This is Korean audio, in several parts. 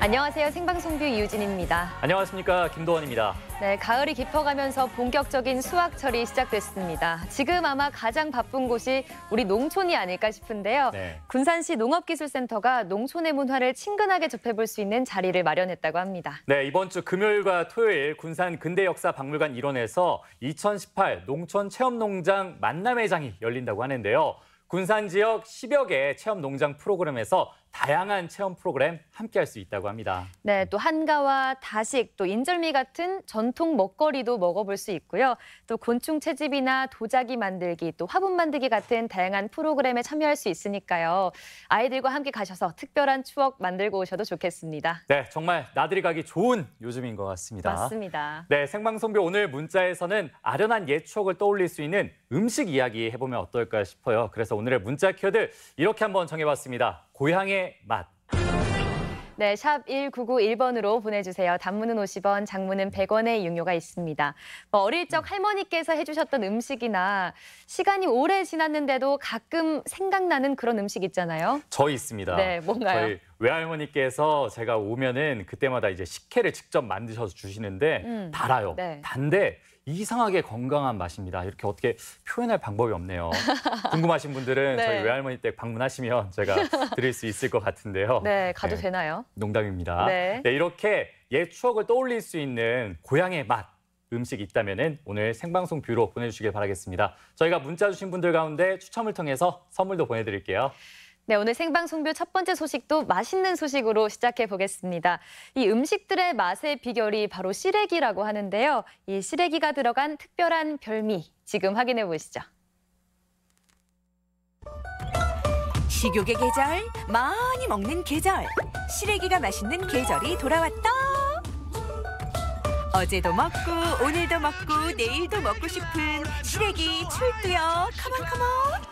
안녕하세요. 생방송뷰 이유진입니다. 안녕하십니까. 김도원입니다. 네, 가을이 깊어가면서 본격적인 수확철이 시작됐습니다. 지금 아마 가장 바쁜 곳이 우리 농촌이 아닐까 싶은데요. 네. 군산시 농업기술센터가 농촌의 문화를 친근하게 접해볼 수 있는 자리를 마련했다고 합니다. 네, 이번 주 금요일과 토요일 군산 근대역사박물관 일원에서 2018 농촌체험농장 만남회장이 열린다고 하는데요. 군산 지역 10여 개의 체험농장 프로그램에서 다양한 체험 프로그램 함께할 수 있다고 합니다. 네, 또 한가와 다식, 또 인절미 같은 전통 먹거리도 먹어볼 수 있고요. 또 곤충 채집이나 도자기 만들기, 또 화분 만들기 같은 다양한 프로그램에 참여할 수 있으니까요. 아이들과 함께 가셔서 특별한 추억 만들고 오셔도 좋겠습니다. 네, 정말 나들이 가기 좋은 요즘인 것 같습니다. 맞습니다. 네, 생방송뷰 오늘 문자에서는 아련한 옛 추억을 떠올릴 수 있는 음식 이야기 해보면 어떨까 싶어요. 그래서 오늘의 문자 키워드 이렇게 한번 정해봤습니다. 고향의 맛. 네, 샵 1991번으로 보내주세요. 단문은 50원, 장문은 100원의 이용료가 있습니다. 어릴 적 할머니께서 해주셨던 음식이나 시간이 오래 지났는데도 가끔 생각나는 그런 음식 있잖아요. 저 있습니다. 네, 뭔가요? 저희 외할머니께서 제가 오면은 그때마다 이제 식혜를 직접 만드셔서 주시는데 달아요. 네. 단데 이상하게 건강한 맛입니다. 이렇게 어떻게 표현할 방법이 없네요. 궁금하신 분들은 네. 저희 외할머니 댁 방문하시면 제가 드릴 수 있을 것 같은데요. 네, 가도 되나요? 농담입니다. 네. 네, 이렇게 옛 추억을 떠올릴 수 있는 고향의 맛 음식이 있다면 오늘 생방송 뷰로 보내주시길 바라겠습니다. 저희가 문자 주신 분들 가운데 추첨을 통해서 선물도 보내드릴게요. 네, 오늘 생방송뷰 첫 번째 소식도 맛있는 소식으로 시작해 보겠습니다. 이 음식들의 맛의 비결이 바로 시래기라고 하는데요. 이 시래기가 들어간 특별한 별미, 지금 확인해 보시죠. 식욕의 계절, 많이 먹는 계절, 시래기가 맛있는 계절이 돌아왔다. 어제도 먹고 오늘도 먹고 내일도 먹고 싶은 시래기 출두요. 컴온 컴온.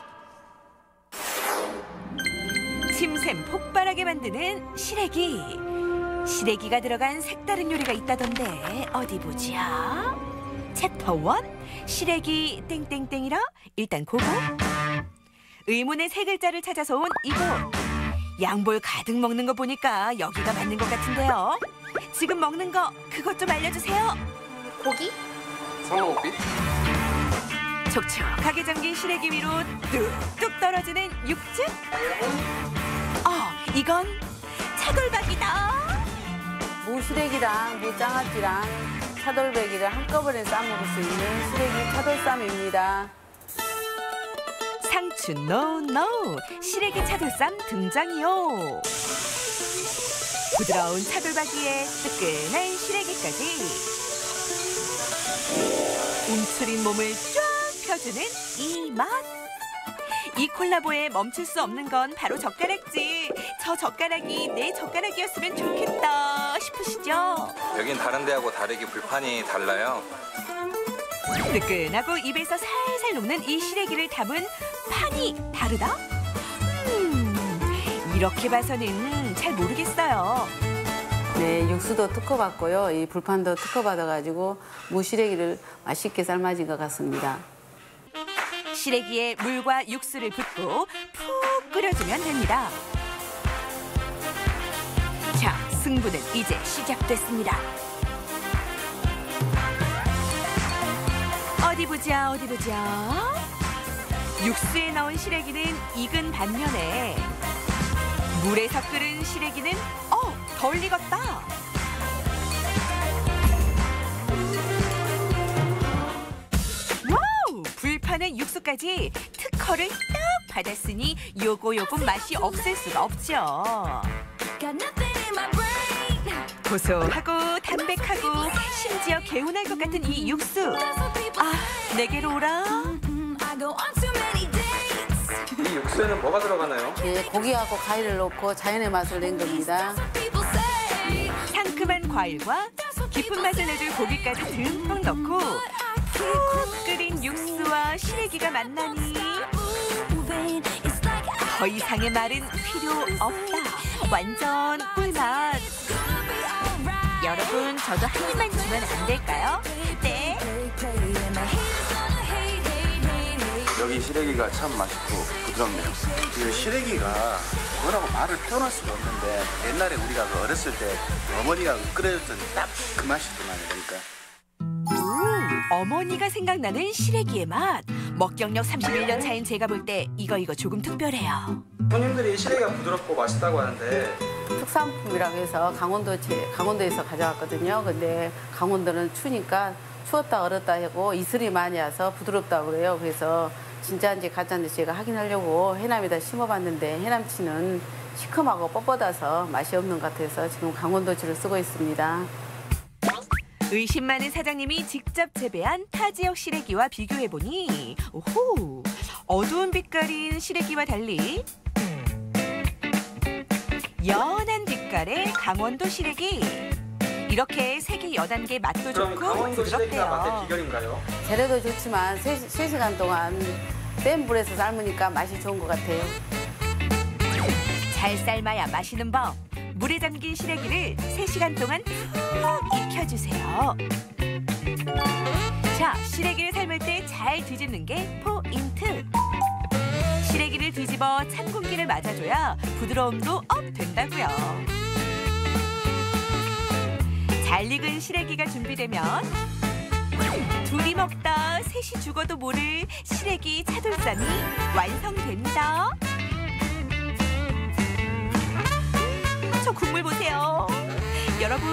침샘 폭발하게 만드는 시래기. 시래기가 들어간 색다른 요리가 있다던데 어디 보자. 챕터 1, 시래기 땡땡땡이라 일단 고고. 의문의 세 글자를 찾아서 온 이곳. 양볼 가득 먹는 거 보니까 여기가 맞는 것 같은데요. 지금 먹는 거 그것 좀 알려주세요. 고기? 상어고기? 촉촉하게 잠긴 시래기 위로 뚝뚝 떨어지는 육즙? 이건 차돌박이다. 무시래기랑 무장아찌랑 차돌배기를 한꺼번에 싸먹을 수 있는 시래기 차돌쌈입니다. 상추 노노 시래기 차돌쌈 등장이요. 부드러운 차돌박이에 뜨끈한 시래기까지 움츠린 몸을 쫙 펴주는 이 맛. 이 콜라보에 멈출 수 없는 건 바로 젓가락질. 저 젓가락이 내 젓가락이었으면 좋겠다 싶으시죠? 여긴 다른 데하고 다르게 불판이 달라요. 뜨끈하고 입에서 살살 녹는 이 시래기를 담은 판이 다르다? 이렇게 봐서는 잘 모르겠어요. 네, 육수도 특허받고요. 이 불판도 특허받아가지고 무시래기를 맛있게 삶아진 것 같습니다. 시래기에 물과 육수를 붓고 푹 끓여주면 됩니다. 자, 승부는 이제 시작됐습니다. 어디 보자, 어디 보자. 육수에 넣은 시래기는 익은 반면에 물에서 끓은 시래기는 덜 익었다. 와우! 불판에 육수까지 특허를 딱 받았으니 요거 맛이 없을 수가 없죠. 고소하고 담백하고 심지어 개운할 것 같은 이 육수. 내게로 오라. 이 육수에는 뭐가 들어가나요? 네, 고기하고 과일을 넣고 자연의 맛을 낸 겁니다. 상큼한 과일과 깊은 맛을 내줄 고기까지 듬뿍 넣고 푹 끓인 육수와 시래기가 만나니 더 이상의 말은 필요 없다. 완전 꿀맛. 여러분, 저도 한 입만 주면 안 될까요? 네. 여기 시래기가 참 맛있고 부드럽네요. 그 시래기가 뭐라고 말을 표현할 수가 없는데 옛날에 우리가 그 어렸을 때 어머니가 끓여줬던 딱 그 맛이구나. 그러니까 어머니가 생각나는 시래기의 맛. 먹경력 31년 차인 제가 볼 때 이거 조금 특별해요. 손님들이 시래기가 부드럽고 맛있다고 하는데 특산품이라고 해서 강원도에서 가져왔거든요. 근데 강원도는 추니까 추웠다 얼었다 하고 이슬이 많이 와서 부드럽다고 그래요. 그래서 진짜인지 가짜인지 제가 확인하려고 해남에다 심어봤는데 해남치는 시큼하고 뻣뻣해서 맛이 없는 것 같아서 지금 강원도치를 쓰고 있습니다. 의심 많은 사장님이 직접 재배한 타 지역 시래기와 비교해보니 오호, 어두운 빛깔인 시래기와 달리 연한 빛깔의 강원도 시래기. 이렇게 색이 연한 게 맛도 그럼 좋고 강원도 시래기가 맛의 부드럽대요. 비결인가요? 재료도 좋지만 3시간 동안 센 불에서 삶으니까 맛이 좋은 것 같아요. 잘 삶아야 마시는 법. 물에 잠긴 시래기를 3시간 동안 푹 익혀주세요. 자, 시래기를 삶을 때 잘 뒤집는 게 포인트. 시래기를 뒤집어 찬 공기를 맞아줘야 부드러움도 업 된다고요. 잘 익은 시래기가 준비되면 둘이 먹다 셋이 죽어도 모를 시래기 차돌쌈이 완성됩니다. 저 국물 보세요. 여러분,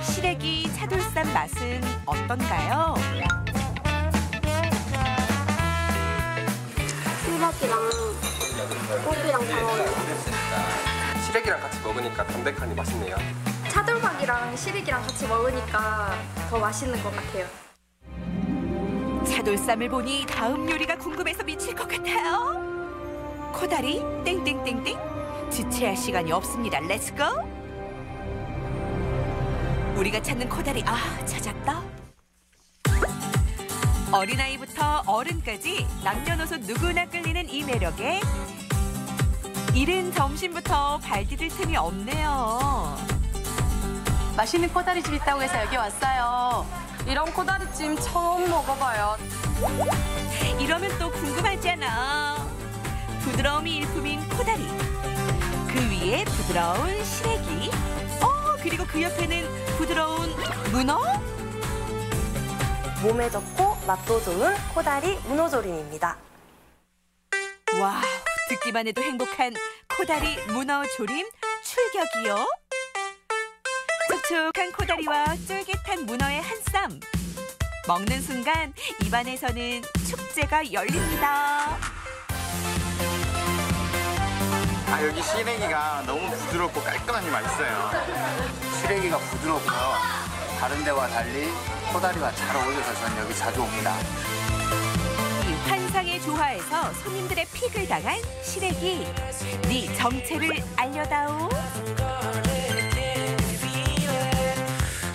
시래기 차돌쌈 맛은 어떤가요? 수박이랑 고기랑 잘 어울려요. 시래기랑 같이 먹으니까 담백하니 맛있네요. 차돌박이랑 시래기랑 같이 먹으니까 더 맛있는 것 같아요. 차돌쌈을 보니 다음 요리가 궁금해서 미칠 것 같아요. 코다리 땡땡땡땡. 지체할 시간이 없습니다. 렛츠고. 우리가 찾는 코다리, 찾았다. 어린아이부터 어른까지 남녀노소 누구나 끌리는 이 매력에 이른 점심부터 발 디딜 틈이 없네요. 맛있는 코다리집 있다고 해서 여기 왔어요. 이런 코다리찜 처음 먹어봐요. 이러면 또 궁금하잖아. 부드러움이 일품인 코다리. 그 위에 부드러운 시래기. 그리고 그 옆에는 부드러운 문어? 몸에 좋고 맛도 좋은 코다리 문어조림입니다. 와우, 듣기만 해도 행복한 코다리 문어 조림 출격이요. 촉촉한 코다리와 쫄깃한 문어의 한 쌈. 먹는 순간 입안에서는 축제가 열립니다. 여기 시래기가 너무 부드럽고 깔끔하니 맛있어요. 시래기가 부드럽고요. 다른 데와 달리 코다리와 잘 어울려서 저는 여기 자주 옵니다. 이 환상의 조화에서 손님들의 픽을 당한 시래기. 네 정체를 알려다오.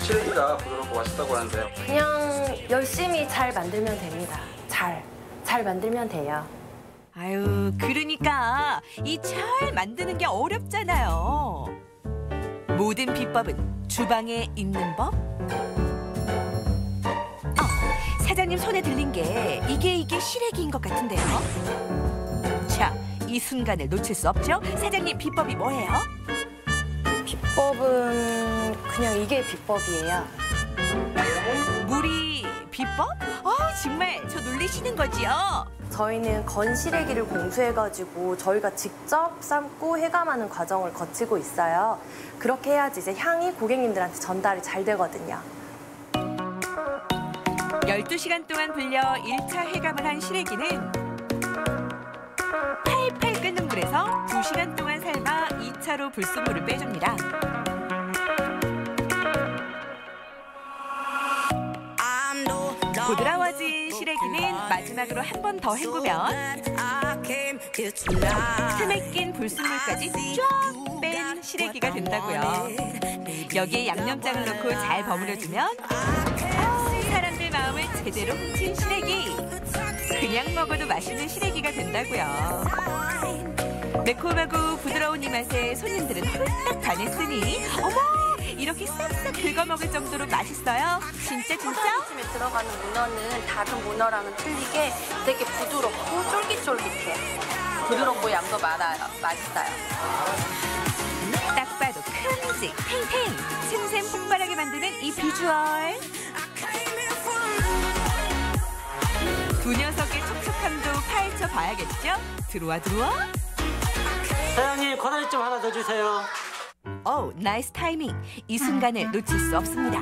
시래기가 부드럽고 맛있다고 하는데요. 그냥 열심히 잘 만들면 됩니다. 잘 만들면 돼요. 아유, 그러니까 이 잘 만드는 게 어렵잖아요. 모든 비법은 주방에 있는 법. 사장님 손에 들린 게 이게 시래기인 것 같은데요. 자, 이 순간을 놓칠 수 없죠. 사장님 비법이 뭐예요? 비법은 그냥 이게 비법이에요. 물이 비법? 정말 저 놀리시는 거지요? 저희는 건시래기를 공수해가지고 저희가 직접 삶고 해감하는 과정을 거치고 있어요. 그렇게 해야지 이제 향이 고객님들한테 전달이 잘 되거든요. 12시간 동안 불려 1차 해감을 한 시래기는 팔팔 끓는 물에서 2시간 동안 삶아 2차로 불순물을 빼줍니다. 부드러워진 시래기는 마지막으로 한 번 더 헹구면 틈에 낀 불순물까지 쫙 뺀 시래기가 된다고요. 여기에 양념장을 넣고 잘 버무려주면 사람들 마음을 제대로 훔친 시래기. 그냥 먹어도 맛있는 시래기가 된다고요. 매콤하고 부드러운 이 맛에 손님들은 홀딱 반했으니 이렇게 싹싹 긁어 먹을 정도로 맛있어요. 진짜? 코다리찜에 들어가는 문어는 다른 문어랑은 틀리게 되게 부드럽고 쫄깃쫄깃해요. 부드럽고 양도 많아요. 맛있어요. 딱 봐도 큼직, 탱탱, 생샘 폭발하게 만드는 이 비주얼. 두 녀석의 촉촉함도 파헤쳐 봐야겠죠? 들어와. 사장님, 코다리찜 하나 더 주세요. 오, 나이스 타이밍. 이 순간을 놓칠 수 없습니다.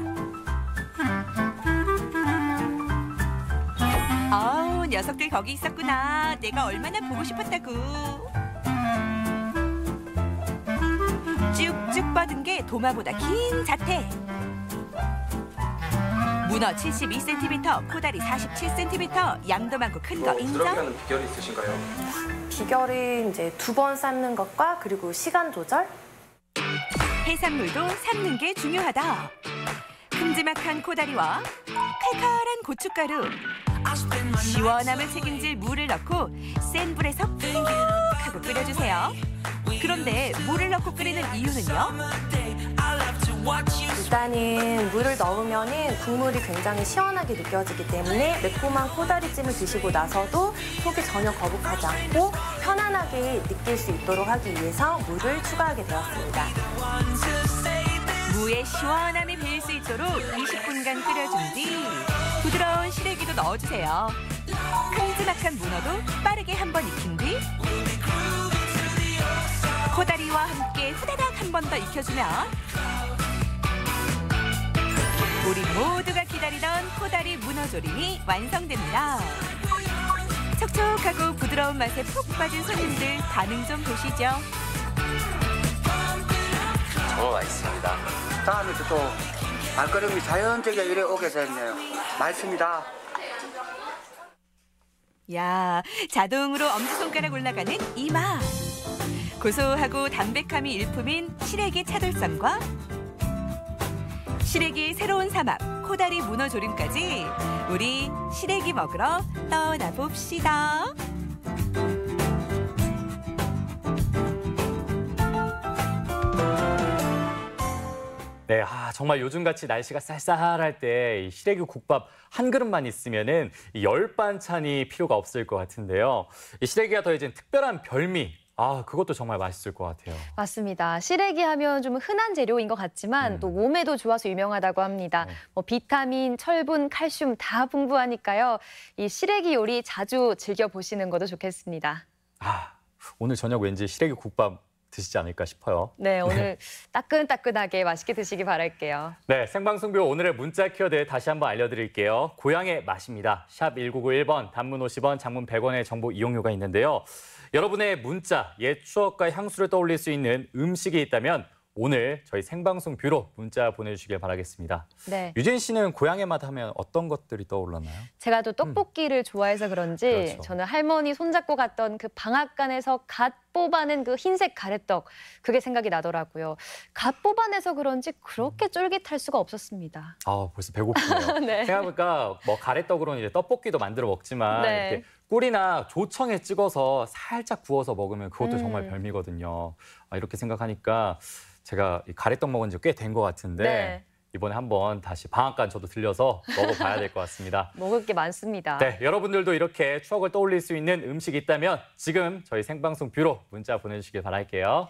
아우, 녀석들 거기 있었구나. 내가 얼마나 보고 싶었다고. 쭉쭉 뻗은 게 도마보다 긴 자태. 문어 72cm, 코다리 47cm, 양도 많고 큰 거 인정? 부드럽게 하는 비결이 있으신가요? 비결이 이제 2번 삶는 것과 그리고 시간 조절. 해산물도 삶는 게 중요하다. 큼지막한 코다리와 칼칼한 고춧가루, 시원함을 책임질 물을 넣고 센 불에서 푹 하고 끓여주세요. 그런데 물을 넣고 끓이는 이유는요? 일단은 물을 넣으면은 국물이 굉장히 시원하게 느껴지기 때문에 매콤한 코다리찜을 드시고 나서도 속이 전혀 거북하지 않고 편안하게 느낄 수 있도록 하기 위해서 물을 추가하게 되었습니다. 무의 시원함이 배일 수 있도록 20분간 끓여준 뒤 부드러운 시래기도 넣어주세요. 큼지막한 문어도 빠르게 한번 익힌 뒤 코다리와 함께 후다닥 한 번 더 익혀주면 우리 모두가 기다리던 코다리 문어조림이 완성됩니다. 촉촉하고 부드러운 맛에 푹 빠진 손님들 반응 좀 보시죠. 정말 맛있습니다. 다음에도 또 발걸음이 자연적이게 이래 오게 됐네요. 맛있습니다. 야, 자동으로 엄지손가락 올라가는 이 맛. 고소하고 담백함이 일품인 시래기 차돌쌈과 시래기 새로운 삼합, 코다리 문어조림까지 우리 시래기 먹으러 떠나봅시다. 네, 정말 요즘같이 날씨가 쌀쌀할 때 이 시래기 국밥 한 그릇만 있으면은 이 열 반찬이 필요가 없을 것 같은데요. 이 시래기가 더해진 특별한 별미, 그것도 정말 맛있을 것 같아요. 맞습니다. 시래기 하면 좀 흔한 재료인 것 같지만 또 몸에도 좋아서 유명하다고 합니다. 뭐 비타민, 철분, 칼슘 다 풍부하니까요. 이 시래기 요리 자주 즐겨보시는 것도 좋겠습니다. 오늘 저녁 왠지 시래기 국밥 드시지 않을까 싶어요. 네, 오늘 따끈따끈하게 맛있게 드시기 바랄게요. 네, 생방송표 오늘의 문자 키워드 다시 한번 알려드릴게요. 고향의 맛입니다. 샵 1991번, 단문 50원, 장문 100원의 정보 이용료가 있는데요. 여러분의 문자, 옛 추억과 향수를 떠올릴 수 있는 음식이 있다면 오늘 저희 생방송 뷰로 문자 보내주시길 바라겠습니다. 네. 유진 씨는 고향의 맛 하면 어떤 것들이 떠올랐나요? 제가 또 떡볶이를 좋아해서 그런지 그렇죠. 저는 할머니 손잡고 갔던 그 방앗간에서 갓 뽑아낸 그 흰색 가래떡, 그게 생각이 나더라고요. 갓 뽑아내서 그런지 그렇게 쫄깃할 수가 없었습니다. 벌써 배고프네요. 네. 생각해보니까 뭐 가래떡으로는 이제 떡볶이도 만들어 먹지만 네. 이렇게 꿀이나 조청에 찍어서 살짝 구워서 먹으면 그것도 정말 별미거든요. 이렇게 생각하니까 제가 이 가래떡 먹은 지 꽤 된 것 같은데 네. 이번에 한번 다시 방앗간 저도 들려서 먹어봐야 될 것 같습니다. 먹을 게 많습니다. 네, 여러분들도 이렇게 추억을 떠올릴 수 있는 음식이 있다면 지금 저희 생방송 뷰로 문자 보내주시길 바랄게요.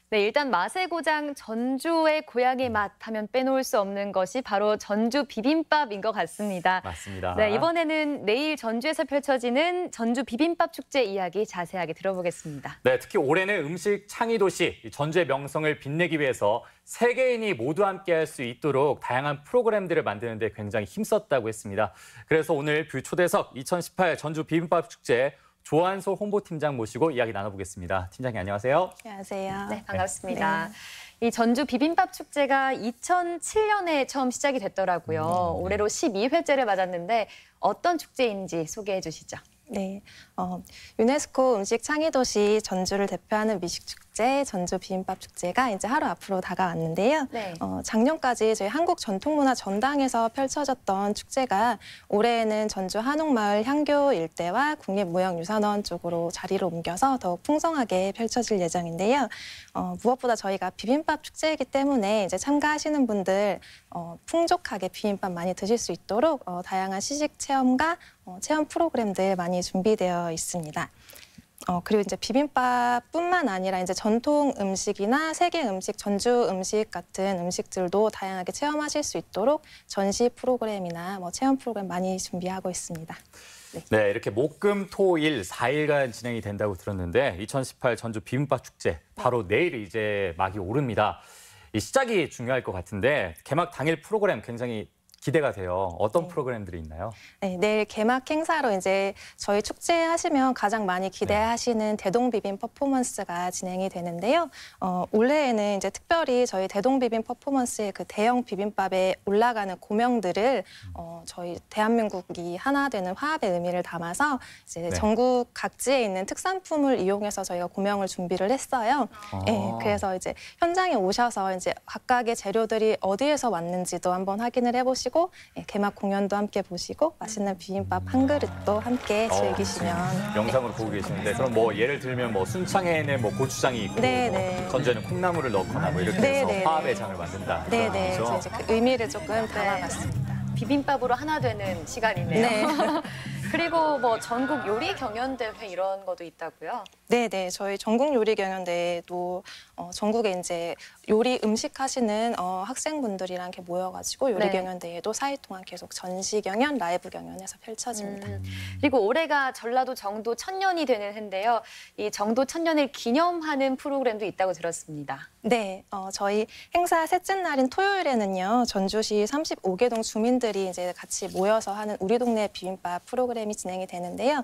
네, 일단 맛의 고장 전주의 고향의 맛 하면 빼놓을 수 없는 것이 바로 전주 비빔밥인 것 같습니다. 맞습니다. 네, 이번에는 내일 전주에서 펼쳐지는 전주 비빔밥 축제 이야기 자세하게 들어보겠습니다. 네, 특히 올해는 음식 창의 도시 전주의 명성을 빛내기 위해서 세계인이 모두 함께할 수 있도록 다양한 프로그램들을 만드는 데 굉장히 힘썼다고 했습니다. 그래서 오늘 뷰 초대석 2018 전주 비빔밥 축제 조한솔 홍보팀장 모시고 이야기 나눠보겠습니다. 팀장님 안녕하세요. 안녕하세요. 네, 반갑습니다. 이 전주 비빔밥 축제가 2007년에 처음 시작이 됐더라고요. 올해로 12회째를 맞았는데 어떤 축제인지 소개해 주시죠. 네, 유네스코 음식 창의 도시 전주를 대표하는 미식축제 전주 비빔밥 축제가 이제 하루 앞으로 다가왔는데요. 네. 작년까지 저희 한국 전통문화 전당에서 펼쳐졌던 축제가 올해에는 전주 한옥마을 향교 일대와 국립무형유산원 쪽으로 자리를 옮겨서 더욱 풍성하게 펼쳐질 예정인데요. 무엇보다 저희가 비빔밥 축제이기 때문에 이제 참가하시는 분들 풍족하게 비빔밥 많이 드실 수 있도록 다양한 시식 체험과 체험 프로그램들 많이 준비되어 있습니다. 그리고 이제 비빔밥뿐만 아니라 이제 전통 음식이나 세계 음식, 전주 음식 같은 음식들도 다양하게 체험하실 수 있도록 전시 프로그램이나 뭐 체험 프로그램 많이 준비하고 있습니다. 네, 이렇게 목, 금, 토, 일 4일간 진행이 된다고 들었는데 2018 전주 비빔밥 축제 바로 내일 이제 막이 오릅니다. 이 시작이 중요할 것 같은데 개막 당일 프로그램 굉장히 기대가 돼요. 어떤 프로그램들이 있나요? 네, 내일 개막 행사로 이제 저희 축제 하시면 가장 많이 기대하시는 대동비빔 퍼포먼스가 진행이 되는데요. 올해에는 이제 특별히 저희 대동비빔 퍼포먼스의 그 대형 비빔밥에 올라가는 고명들을 저희 대한민국이 하나 되는 화합의 의미를 담아서 이제 전국 각지에 있는 특산품을 이용해서 저희가 고명을 준비를 했어요. 네, 그래서 이제 현장에 오셔서 이제 각각의 재료들이 어디에서 왔는지도 한번 확인을 해보시고 개막 공연도 함께 보시고 맛있는 비빔밥 한 그릇도 함께 즐기시면 영상으로 보고 계시는데 그럼 뭐 예를 들면 뭐 순창에는 뭐 고추장이 있고 뭐 전주에는 콩나물을 넣거나 뭐 이렇게 해서 화합의 장을 만든다. 네네. 그래서 이제 그 의미를 조금 담아봤습니다. 비빔밥으로 하나 되는 시간이네요. 네. 그리고 뭐 전국 요리 경연 대회 이런 것도 있다고요? 네네. 저희 전국 요리 경연대회도 전국에 이제 요리 음식 하시는 학생분들이랑 이렇게 모여가지고 요리 경연대회도 4일 동안 계속 전시 경연, 라이브 경연에서 펼쳐집니다. 그리고 올해가 전라도 정도 1000년이 되는 해인데요. 이 정도 1000년을 기념하는 프로그램도 있다고 들었습니다. 네, 저희 행사 셋째 날인 토요일에는요, 전주시 35개 동 주민들이 이제 같이 모여서 하는 우리 동네 비빔밥 프로그램이 진행이 되는데요.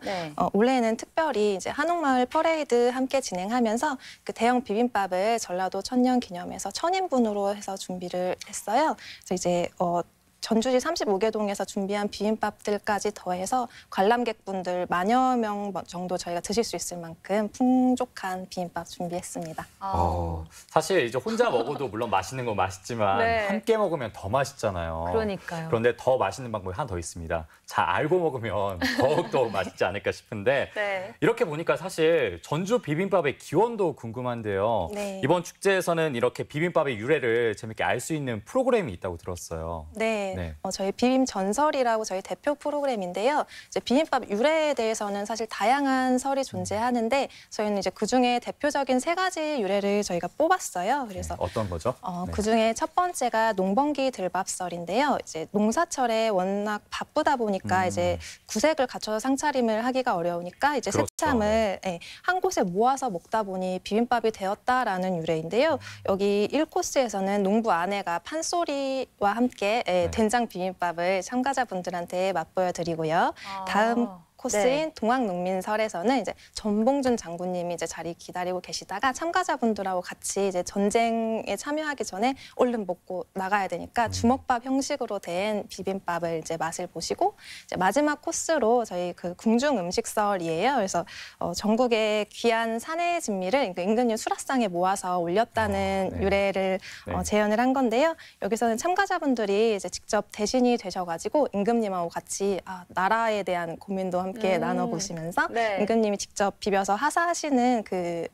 올해는 특별히 이제 한옥마을 퍼레이드 함께 진행하면서 그 대형 비빔밥을 전라도 1000년 기념해서 1000인분으로 해서 준비를 했어요. 그래서 이제 전주시 35개 동에서 준비한 비빔밥들까지 더해서 관람객분들 만여 명 정도 저희가 드실 수 있을 만큼 풍족한 비빔밥 준비했습니다. 사실 이제 혼자 먹어도 물론 맛있는 건 맛있지만 함께 먹으면 더 맛있잖아요. 그러니까요. 그런데 더 맛있는 방법이 하나 더 있습니다. 잘 알고 먹으면 더욱더 맛있지 않을까 싶은데 이렇게 보니까 사실 전주 비빔밥의 기원도 궁금한데요. 이번 축제에서는 이렇게 비빔밥의 유래를 재밌게 알 수 있는 프로그램이 있다고 들었어요. 네. 저희 비빔 전설이라고 저희 대표 프로그램인데요. 이제 비빔밥 유래에 대해서는 사실 다양한 설이 존재하는데 저희는 이제 그중에 대표적인 3가지 유래를 저희가 뽑았어요. 그래서 어떤 거죠? 그중에 첫 번째가 농번기 들밥설인데요. 이제 농사철에 워낙 바쁘다 보니까 이제 구색을 갖춰서 상차림을 하기가 어려우니까 이제 새참을 한 곳에 모아서 먹다 보니 비빔밥이 되었다라는 유래인데요. 여기 1코스에서는 농부 아내가 판소리와 함께 된장 비빔밥을 참가자분들한테 맛보여 드리고요. 다음 코스인 동학농민설에서는 이제 전봉준 장군님이 이제 자리 기다리고 계시다가 참가자분들하고 같이 이제 전쟁에 참여하기 전에 얼른 먹고 나가야 되니까 주먹밥 형식으로 된 비빔밥을 이제 맛을 보시고 이제 마지막 코스로 저희 그 궁중 음식설이에요. 그래서 전국의 귀한 사내 진미를 임금님 수라상에 모아서 올렸다는 유래를 재현을 한 건데요. 여기서는 참가자분들이 이제 직접 대신이 되셔가지고 임금님하고 같이 나라에 대한 고민도 함께 나눠보시면서 임금님이 직접 비벼서 하사하시는 그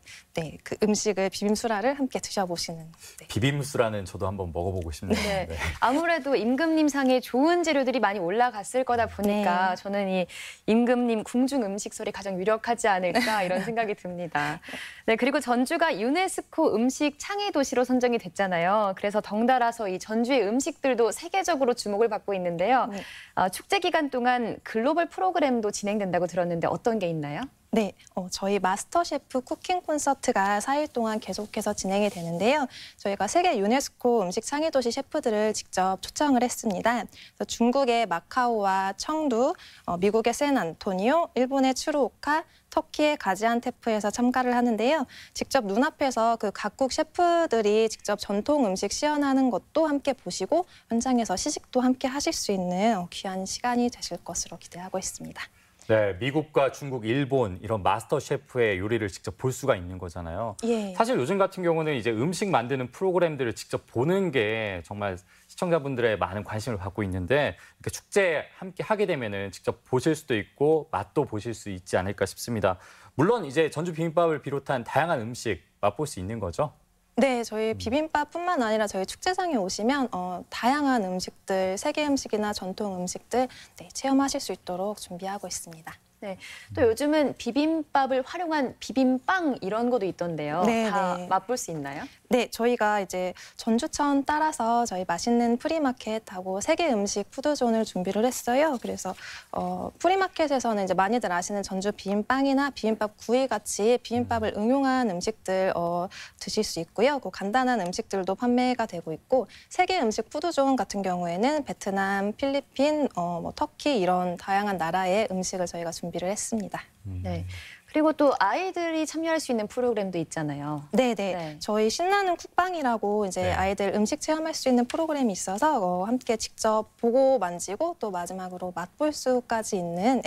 음식을 비빔수라를 함께 드셔보시는. 비빔수라는 저도 한번 먹어보고 싶네요. 아무래도 임금님 상에 좋은 재료들이 많이 올라갔을 거다 보니까 저는 이 임금님 궁중 음식설이 가장 유력하지 않을까 이런 생각이 듭니다. 그리고 전주가 유네스코 음식 창의 도시로 선정이 됐잖아요. 그래서 덩달아서 이 전주의 음식들도 세계적으로 주목을 받고 있는데요. 축제 기간 동안 글로벌 프로그램도 진행된다고 들었는데 어떤 게 있나요? 네, 저희 마스터 셰프 쿠킹 콘서트가 4일 동안 계속해서 진행이 되는데요. 저희가 세계 유네스코 음식 창의 도시 셰프들을 직접 초청을 했습니다. 그래서 중국의 마카오와 청두, 미국의 샌안토니오, 일본의 추루오카, 터키의 가지안테프에서 참가를 하는데요. 직접 눈앞에서 그 각국 셰프들이 직접 전통 음식 시연하는 것도 함께 보시고 현장에서 시식도 함께 하실 수 있는 귀한 시간이 되실 것으로 기대하고 있습니다. 미국과 중국, 일본 이런 마스터 셰프의 요리를 직접 볼 수가 있는 거잖아요. 사실 요즘 같은 경우는 이제 음식 만드는 프로그램들을 직접 보는 게 정말 시청자분들의 많은 관심을 받고 있는데 이렇게 축제에 함께 하게 되면은 직접 보실 수도 있고 맛도 보실 수 있지 않을까 싶습니다. 물론 이제 전주 비빔밥을 비롯한 다양한 음식 맛볼 수 있는 거죠? 네, 저희 비빔밥뿐만 아니라 저희 축제장에 오시면 다양한 음식들, 세계 음식이나 전통 음식들 체험하실 수 있도록 준비하고 있습니다. 네, 또 요즘은 비빔밥을 활용한 비빔빵 이런 것도 있던데요. 네, 다 네. 맛볼 수 있나요? 네, 저희가 이제 전주천 따라서 저희 맛있는 프리마켓하고 세계 음식 푸드존을 준비를 했어요. 그래서 프리마켓에서는 이제 많이들 아시는 전주 비빔빵이나 비빔밥 구이 같이 비빔밥을 응용한 음식들 드실 수 있고요. 그 간단한 음식들도 판매가 되고 있고 세계 음식 푸드존 같은 경우에는 베트남, 필리핀, 뭐 터키 이런 다양한 나라의 음식을 저희가 준비를 했습니다. 네. 그리고 또 아이들이 참여할 수 있는 프로그램도 있잖아요. 네네. 네. 저희 신나는 쿡방이라고 이제 네. 아이들 음식 체험할 수 있는 프로그램이 있어서 함께 직접 보고 만지고 또 마지막으로 맛볼 수까지 있는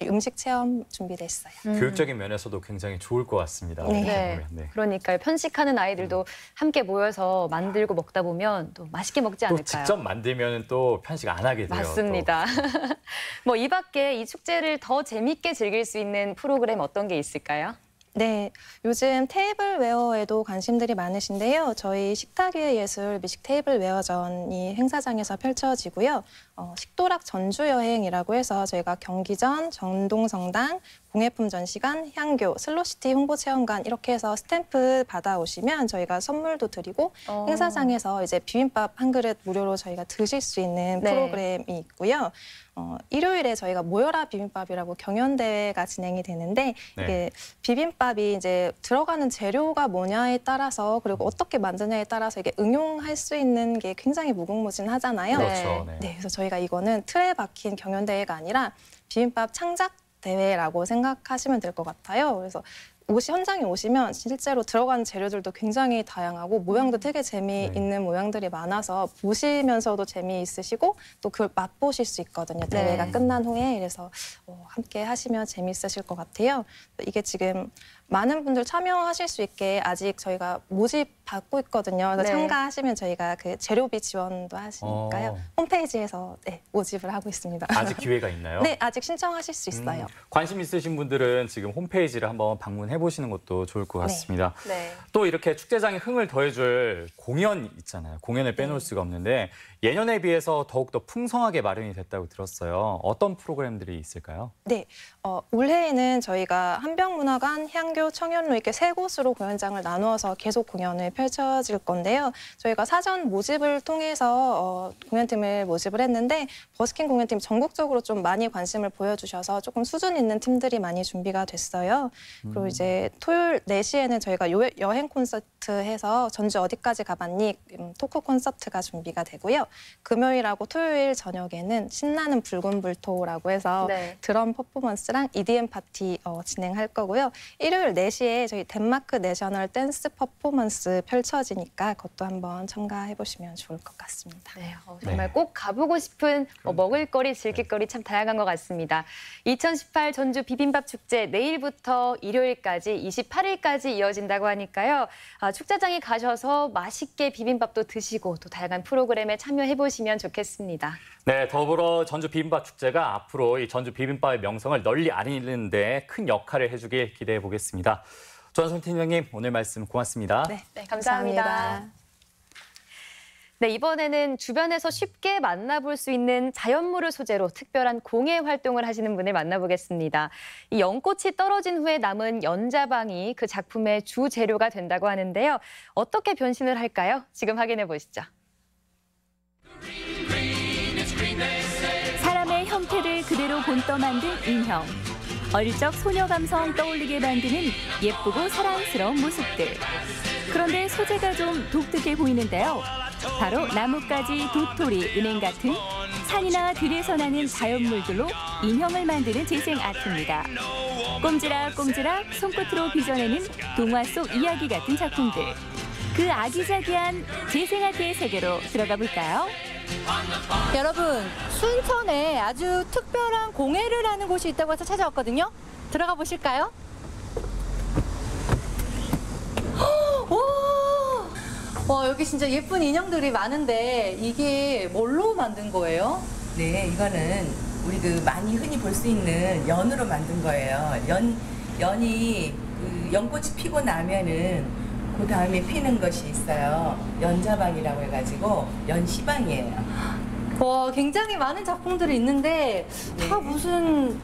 음식 체험 준비됐어요. 교육적인 면에서도 굉장히 좋을 것 같습니다. 네. 이렇게 네. 보면. 네. 그러니까요. 편식하는 아이들도 함께 모여서 만들고 먹다 보면 또 맛있게 먹지 또 않을까요? 직접 만들면 또 편식 안 하게 돼요. 맞습니다. 뭐 이 밖에 이 축제를 더 재밌게 즐길 수 있는 프로그램 어떤 게 있을까요? 네, 요즘 테이블웨어에도 관심들이 많으신데요. 저희 식탁 위의 예술 미식 테이블웨어전이 행사장에서 펼쳐지고요. 식도락 전주여행이라고 해서 저희가 경기전, 전동성당, 공예품 전시관, 향교, 슬로시티 홍보체험관 이렇게 해서 스탬프 받아오시면 저희가 선물도 드리고 행사장에서 이제 비빔밥 한 그릇 무료로 저희가 드실 수 있는 네. 프로그램이 있고요. 일요일에 저희가 모여라 비빔밥이라고 경연대회가 진행이 되는데 네. 이게 비빔밥이 이제 들어가는 재료가 뭐냐에 따라서 그리고 어떻게 만드냐에 따라서 이게 응용할 수 있는 게 굉장히 무궁무진하잖아요. 그렇죠. 네. 네, 그래서 저희가 이거는 틀에 박힌 경연대회가 아니라 비빔밥 창작 대회라고 생각하시면 될 것 같아요. 그래서 현장에 오시면 실제로 들어가는 재료들도 굉장히 다양하고 모양도 되게 재미있는 모양들이 많아서 보시면서도 재미있으시고 또 그걸 맛보실 수 있거든요. 대회가 끝난 후에. 그래서 함께 하시면 재미있으실 것 같아요. 이게 지금 많은 분들 참여하실 수 있게 아직 저희가 모집 받고 있거든요. 그래서 네. 참가하시면 저희가 그 재료비 지원도 하시니까요. 홈페이지에서 모집을 하고 있습니다. 아직 기회가 있나요? 네, 아직 신청하실 수 있어요. 관심 있으신 분들은 지금 홈페이지를 한번 방문해 보시는 것도 좋을 것 같습니다. 네. 또 이렇게 축제장에 흥을 더해줄 공연 있잖아요. 공연을 빼놓을 수가 없는데 예년에 비해서 더욱더 풍성하게 마련이 됐다고 들었어요. 어떤 프로그램들이 있을까요? 네, 올해에는 저희가 한병문화관, 향교, 청년로 이렇게 세 곳으로 공연장을 나누어서 계속 공연을 펼쳐질 건데요. 저희가 사전 모집을 통해서 공연팀을 모집을 했는데 버스킹 공연팀 전국적으로 좀 많이 관심을 보여주셔서 조금 수준 있는 팀들이 많이 준비가 됐어요. 그리고 이제 토요일 4시에는 저희가 여행 콘서트 해서 전주 어디까지 가봤니? 토크 콘서트가 준비가 되고요. 금요일하고 토요일 저녁에는 신나는 붉은 불토라고 해서 네. 드럼 퍼포먼스랑 EDM 파티 진행할 거고요. 일요일 4시에 저희 덴마크 내셔널 댄스 퍼포먼스 펼쳐지니까 그것도 한번 참가해보시면 좋을 것 같습니다. 네, 정말 꼭 가보고 싶은 먹을거리, 즐길거리 참 다양한 것 같습니다. 2018 전주 비빔밥 축제 내일부터 일요일까지 28일까지 이어진다고 하니까요. 축제장에 가셔서 맛있게 비빔밥도 드시고 또 다양한 프로그램에 참여해보시면 좋겠습니다. 네, 더불어 전주 비빔밥 축제가 앞으로 이 전주 비빔밥의 명성을 널리 알리는 데 큰 역할을 해주길 기대해 보겠습니다. 조한선 팀장님, 오늘 말씀 고맙습니다. 네, 감사합니다. 네, 이번에는 주변에서 쉽게 만나볼 수 있는 자연물을 소재로 특별한 공예 활동을 하시는 분을 만나보겠습니다. 이 연꽃이 떨어진 후에 남은 연자방이 그 작품의 주 재료가 된다고 하는데요. 어떻게 변신을 할까요? 지금 확인해 보시죠. 사람의 형태를 그대로 본떠 만든 인형. 어릴 적 소녀 감성 떠올리게 만드는 예쁘고 사랑스러운 모습들. 그런데 소재가 좀 독특해 보이는데요. 바로 나뭇가지, 도토리, 은행 같은 산이나 들에서 나는 자연물들로 인형을 만드는 재생 아트입니다. 꼼지락꼼지락 손끝으로 빚어내는 동화 속 이야기 같은 작품들. 그 아기자기한 재생 아트의 세계로 들어가 볼까요? 여러분, 순천에 아주 특별한 공예를 하는 곳이 있다고 해서 찾아왔거든요. 들어가 보실까요? 와, 여기 진짜 예쁜 인형들이 많은데 이게 뭘로 만든 거예요? 네, 이거는 우리 많이 흔히 볼 수 있는 연으로 만든 거예요. 연이 연꽃이 피고 나면은 그 다음에 피는 것이 있어요. 연자방이라고 해가지고 연시방이에요. 와, 굉장히 많은 작품들이 있는데 다 무슨